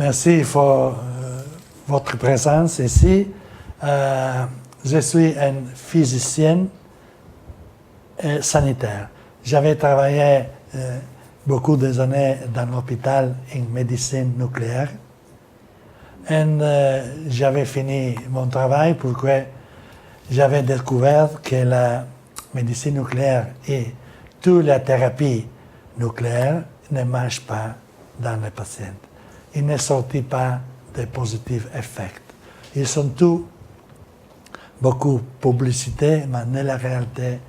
Merci pour votre présence ici. Je suis un physicien sanitaire. J'avais travaillé beaucoup d'années dans l'hôpital en médecine nucléaire. Et j'avais fini mon travail pourquoi j'avais découvert que la médecine nucléaire et toute la thérapie nucléaire ne marchent pas dans les patients. Ils ne sortent pas de positifs effets. Ils sont tous beaucoup publicité, mais dans la réalité,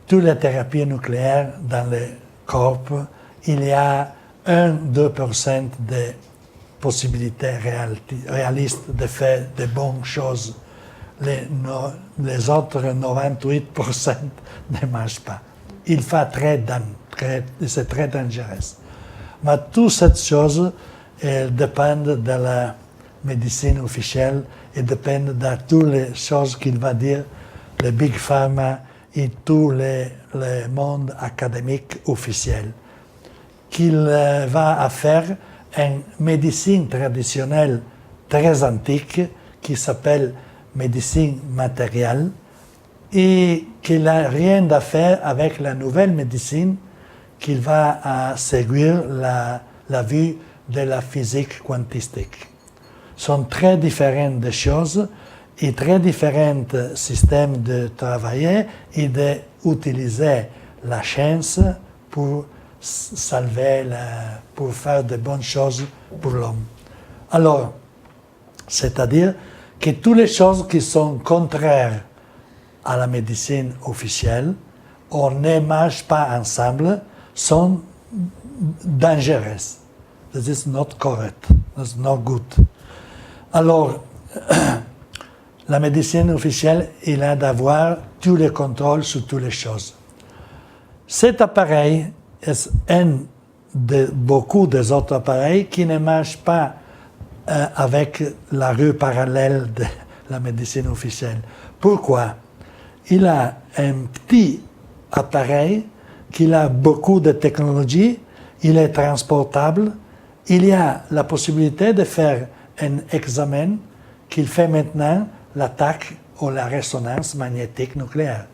toutes les thérapies nucléaires dans le corps, il y a 1-2% de possibilités réalistes de faire de bonnes choses. Les autres 98% ne marchent pas. Il fait c'est très dangereux. Mais toutes ces choses dépendent de la médecine officielle et dépendent de toutes les choses qu'il va dire le Big Pharma et tout le monde académique officiel. Qu'il va faire une médecine traditionnelle très antique qui s'appelle médecine matérielle et qu'il n'a rien à faire avec la nouvelle médecine qu'il va seguir la vue de la physique quantistique. Sont très différentes des choses et très différents systèmes de travailler et d'utiliser la science pour pour faire de bonnes choses pour l'homme. Alors, c'est-à-dire que toutes les choses qui sont contraires à la médecine officielle ou ne marchent pas ensemble sont dangereuses. This is not correct. This is not good. Alors, la médecine officielle, il a d'avoir tous les contrôles sur toutes les choses. Cet appareil est un de beaucoup des autres appareils qui ne marchent pas avec la rue parallèle de la médecine officielle. Pourquoi? Il a un petit appareil qui a beaucoup de technologie, il est transportable, il y a la possibilité de faire un examen qu'il fait maintenant l'attaque ou la résonance magnétique nucléaire.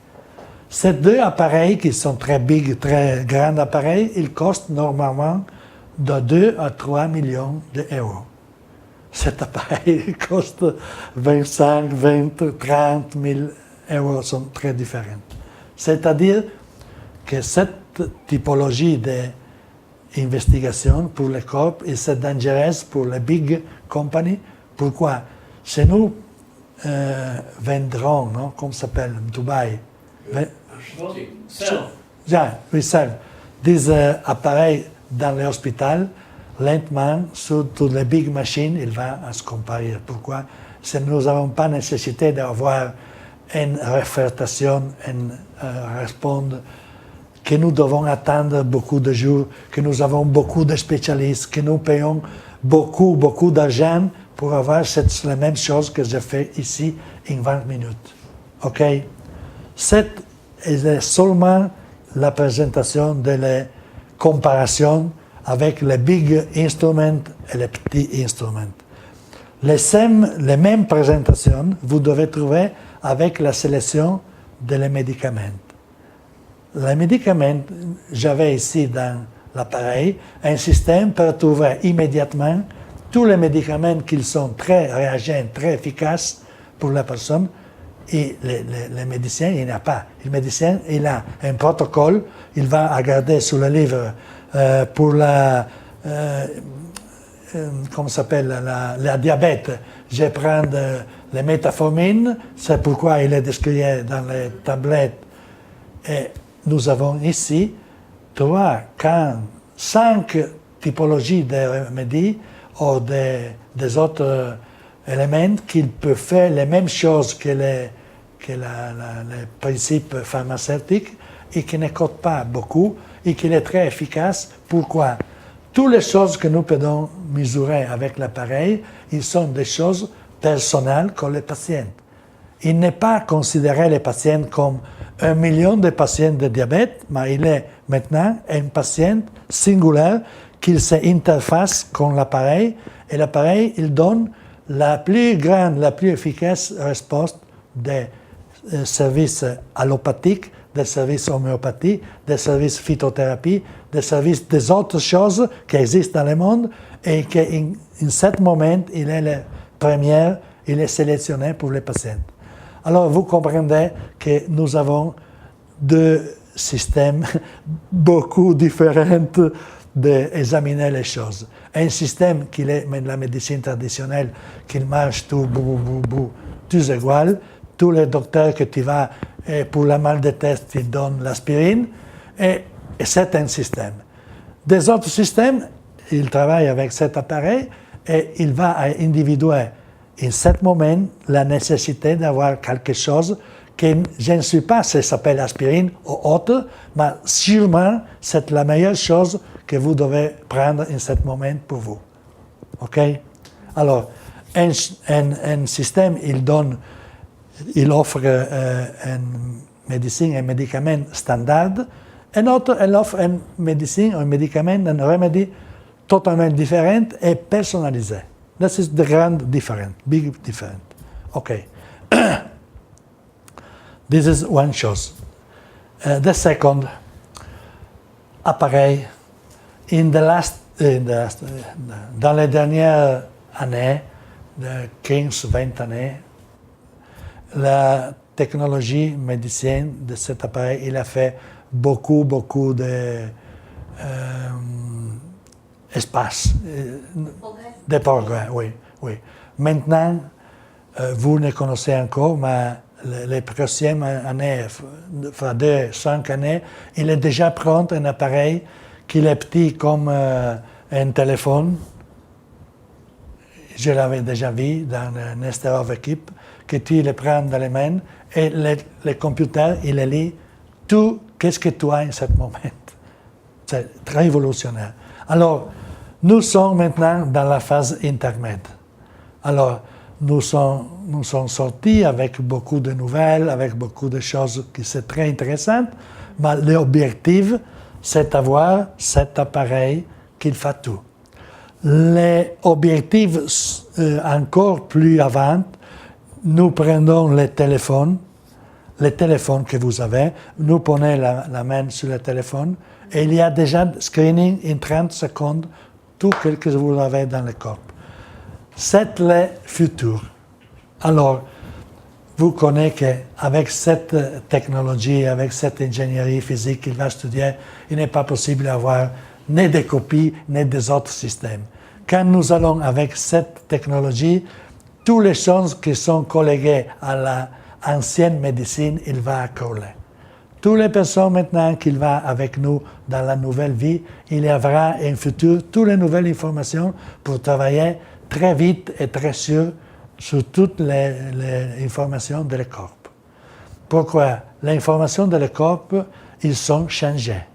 Ces deux appareils, qui sont très très grands appareils, ils costent normalement de 2 à 3 millions d'euros. Cet appareil coste 25, 20, 30 000 euros, sont très différents. C'est-à-dire que cette typologie d'investigation pour le corps est dangereuse pour les big companies. Pourquoi? Chez nous, vendront, non? Comment ça s'appelle, Dubaï. We serve des appareils dans l'hôpital, lentement, sur toutes les big machines, il va se comparer. Pourquoi? Si nous n'avons pas nécessité d'avoir une référtation, une répondre, que nous devons attendre beaucoup de jours, que nous avons beaucoup de spécialistes, que nous payons beaucoup d'argent pour avoir la même chose que j'ai fait ici en 20 minutes. OK? C'est seulement la présentation de la comparaison avec les big instruments et les petits instruments. Les mêmes présentations, vous devez trouver avec la sélection des médicaments. Les médicaments, j'avais ici dans l'appareil un système pour trouver immédiatement tous les médicaments qui sont très réagents, très efficaces pour la personne. Et le médecin, il n'a pas. Le médecin, il a un protocole, il va regarder sur le livre pour comment s'appelle, la diabète. Je prends les métformines, c'est pourquoi il est décrit dans les tablettes. Et nous avons ici 3, 4, 5 typologies de remèdes ou des autres éléments qui peuvent faire les mêmes choses que les principes pharmaceutiques et qui ne coûtent pas beaucoup et qui est très efficace. Pourquoi? Toutes les choses que nous pouvons mesurer avec l'appareil, ils sont des choses personnelles comme les patients. Il n'est pas considéré les patients comme 1 million de patients de diabète, mais il est maintenant un patient singulier qui s'interface avec l'appareil Et l'appareil, il donne la plus grande, la plus efficace réponse des services allopathiques, des services homéopathiques, des services phytothérapie, des services des autres choses qui existent dans le monde et qu'en ce moment, il est le premier, il est sélectionné pour les patients. Alors, vous comprenez que nous avons deux systèmes beaucoup différents d'examiner les choses. Un système qui est la médecine traditionnelle, qui marche tout tous égales. Tous les docteurs que tu vas pour la mal de tête, ils donnent l'aspirine, et c'est un système. Des autres systèmes, ils travaillent avec cet appareil et il va individuer en ce moment la nécessité d'avoir quelque chose que je ne sais pas si ça s'appelle aspirine ou autre, mais sûrement c'est la meilleure chose que vous devez prendre en ce moment pour vous. OK? Alors, un système, il offre une médecine, un médicament standard. Un autre, il offre une médecine, un médicament, un remède totalement différent et personnalisé. This is the grand difference, big difference. Okay. This is one chose. The second appareil, dans les dernières années, de 15-20 années, la technologie médecine de cet appareil, il a fait beaucoup d'espace, de progrès, oui. Maintenant, vous ne connaissez encore, mais les prochaines années, 2-5 années, il est déjà prêt un appareil qui est petit comme un téléphone. Je l'avais déjà vu dans Nestor of Equipe, que tu le prends dans les mains et le computer, il lit tout ce que tu as en ce moment. C'est très révolutionnaire. Alors, nous sommes maintenant dans la phase intermédiaire. Alors, nous sommes sortis avec beaucoup de nouvelles, avec beaucoup de choses qui sont très intéressantes, mais l'objectif, c'est d'avoir cet appareil qui fait tout. L'objectif encore plus avant, nous prenons le téléphone que vous avez, nous prenons la main sur le téléphone et il y a déjà screening en 30 secondes tout ce que vous avez dans le corps. C'est le futur. Alors, vous connaissez qu'avec cette technologie, avec cette ingénierie physique qu'il va étudier, il n'est pas possible d'avoir ni des copies, ni des autres systèmes. Quand nous allons avec cette technologie, toutes les choses qui sont collèguées à l'ancienne médecine, il va coller. Toutes les personnes maintenant qui vont avec nous dans la nouvelle vie, il y aura un futur, toutes les nouvelles informations pour travailler très vite et très sûr sur toutes les informations de le corps. Pourquoi? Les informations de le corps, ils sont changées.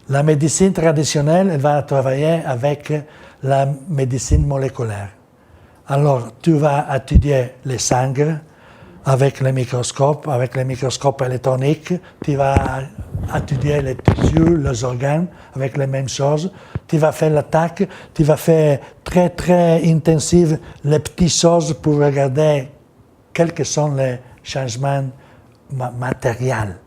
La médecine traditionnelle, elle va travailler avec la médecine moléculaire. Alors, tu vas étudier les sangs avec le microscope électronique, tu vas étudier les tissus, les organes avec les mêmes choses, tu vas faire l'attaque, tu vas faire très très intensive les petites choses pour regarder quels sont les changements matériels.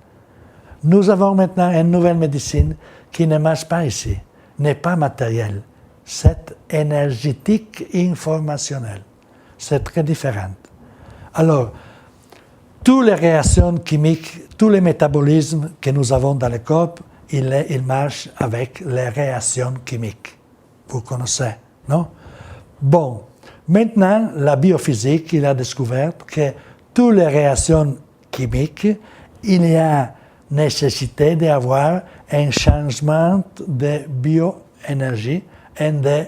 Nous avons maintenant une nouvelle médecine qui ne marche pas ici, n'est pas matérielle, c'est énergétique informationnel. C'est très différent. Alors, toutes les réactions chimiques, tous les métabolismes que nous avons dans le corps, ils marchent avec les réactions chimiques. Vous connaissez, non? Bon, maintenant, la biophysique, il a découvert que toutes les réactions chimiques, il y a nécessité d'avoir un changement de bioénergie et de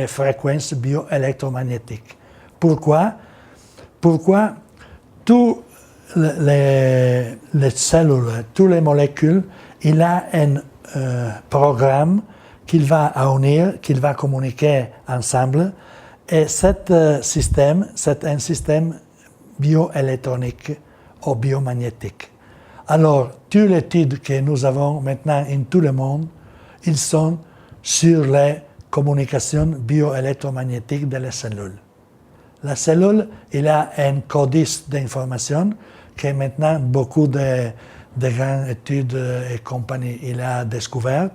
fréquences bioélectromagnétiques. Pourquoi? Pourquoi toutes les cellules, toutes les molécules, il a un programme qu'il va unir, qu'il va communiquer ensemble. Et ce système, c'est un système bioélectronique ou biomagnétique. Alors, toutes les études que nous avons maintenant en tout le monde, ils sont sur les communication bioélectromagnétique de la cellule. La cellule, il a un codice d'information que maintenant beaucoup de grandes études et compagnies il a découvert.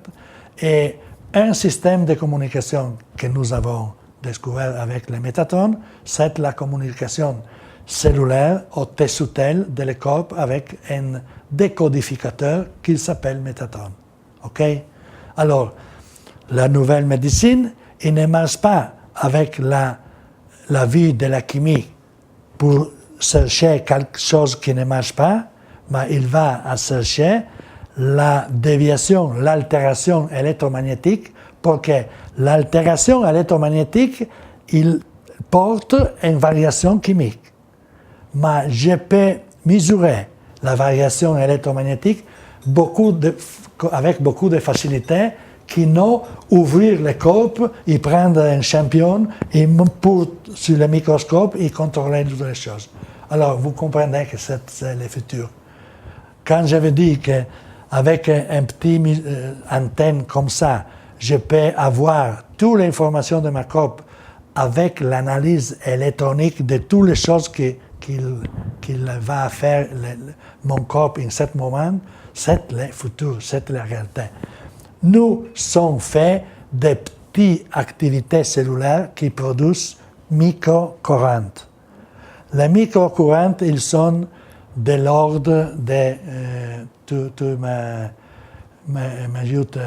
Et un système de communication que nous avons découvert avec le métatron, c'est la communication cellulaire au tessoutel de le corps avec un décodificateur qui s'appelle métatron. OK? Alors, la nouvelle médecine, il ne marche pas avec la vue de la chimie pour chercher quelque chose qui ne marche pas, mais il va à chercher la déviation, l'altération électromagnétique, pour que l'altération électromagnétique, il porte une variation chimique. Mais je peux mesurer la variation électromagnétique avec beaucoup de facilité, qui n'ont ouvrir le corps et prendre un champignon et pour sur le microscope et contrôler toutes les choses. Alors, vous comprenez que c'est le futur. Quand j'avais dit qu'avec un petit antenne comme ça, je peux avoir toute l'information de ma corps avec l'analyse électronique de toutes les choses qu'il va faire mon corps en ce moment, c'est le futur, c'est la réalité. Nous sommes faits de petites activités cellulaires qui produisent microcourants. Les microcourants, ils sont de l'ordre de, tu m'ajoutes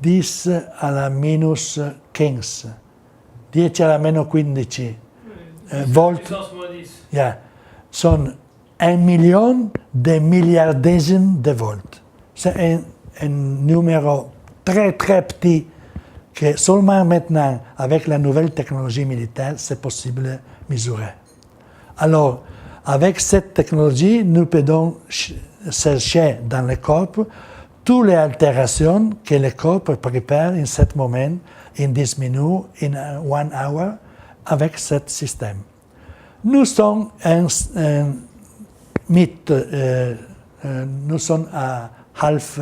10 alla minus 15, 10 alla meno 15 volts. Yeah. Sont 1 million de milliardésime de volts. C'est un numéro très très petit que seulement maintenant, avec la nouvelle technologie militaire, c'est possible de mesurer. Alors, avec cette technologie, nous pouvons chercher dans le corps toutes les altérations que le corps prépare en ce moment, en 10 minutes, en 1 heure, avec ce système. Nous sommes un mythe, nous sommes à half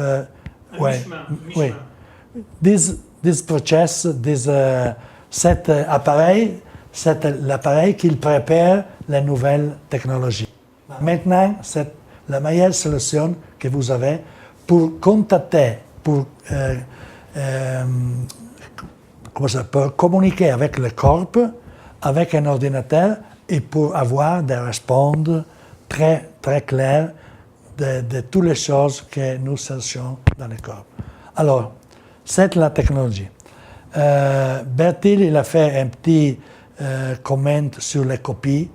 way. Oui. This process, cet appareil, c'est l'appareil qui prépare les nouvelles technologies. Maintenant, c'est la meilleure solution que vous avez pour contacter, pour communiquer avec le corps, avec un ordinateur, et pour avoir des réponses très, très claires de toutes les choses que nous cherchons dans le corps. Alors, c'est la technologie. Bertil, il a fait un petit comment sur les copies.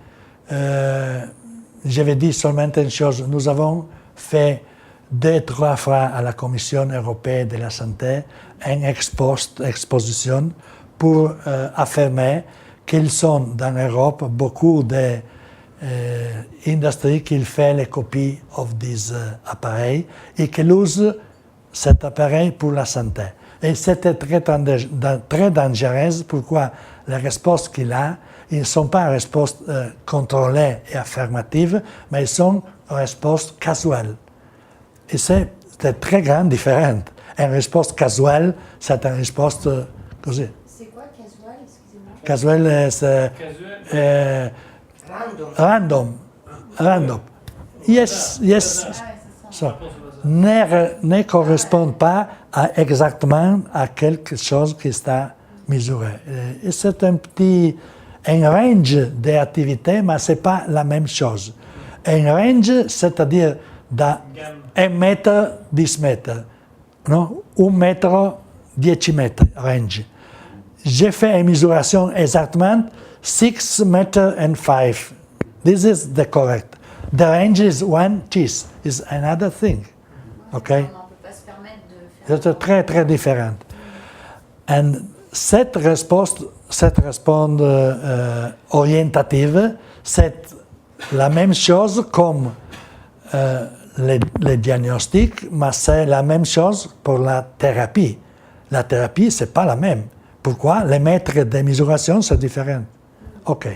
Je vais dire seulement une chose. Nous avons fait 2-3 fois à la Commission européenne de la santé une exposition pour affirmer qu'ils sont dans l'Europe beaucoup d'industries qui font les copies de ces appareils et qui usent cet appareil pour la santé. Et c'était très dangereux. Pourquoi? Les réponses qu'il a, ils ne sont pas réponses contrôlées et affirmatives, mais ils sont réponses casuelles. Et c'est très grande différence. Une réponse casuelle, c'est une réponse così. C'est quoi casual, excusez-moi? Casuel, c'est random. Yes. So, ne correspond pas exactement à quelque chose qui está mesuré. Et c'est un range d'activités, mais ce n'est pas la même chose. Un range, c'est-à-dire d'1 mètre, 10 mètres. No? 1 mètre, 10 mètres, range. J'ai fait une mesuration exactement 6 mètres and 5. This is the correct. The range is 1 cheese, is another thing. Okay? On ne peut pas se permettre de faire... C'est très, très différent. Et cette réponse orientative, c'est la même chose comme le diagnostic, mais c'est la même chose pour la thérapie. La thérapie, ce n'est pas la même. Pourquoi? Les méthodes de mesuration, c'est différent. OK.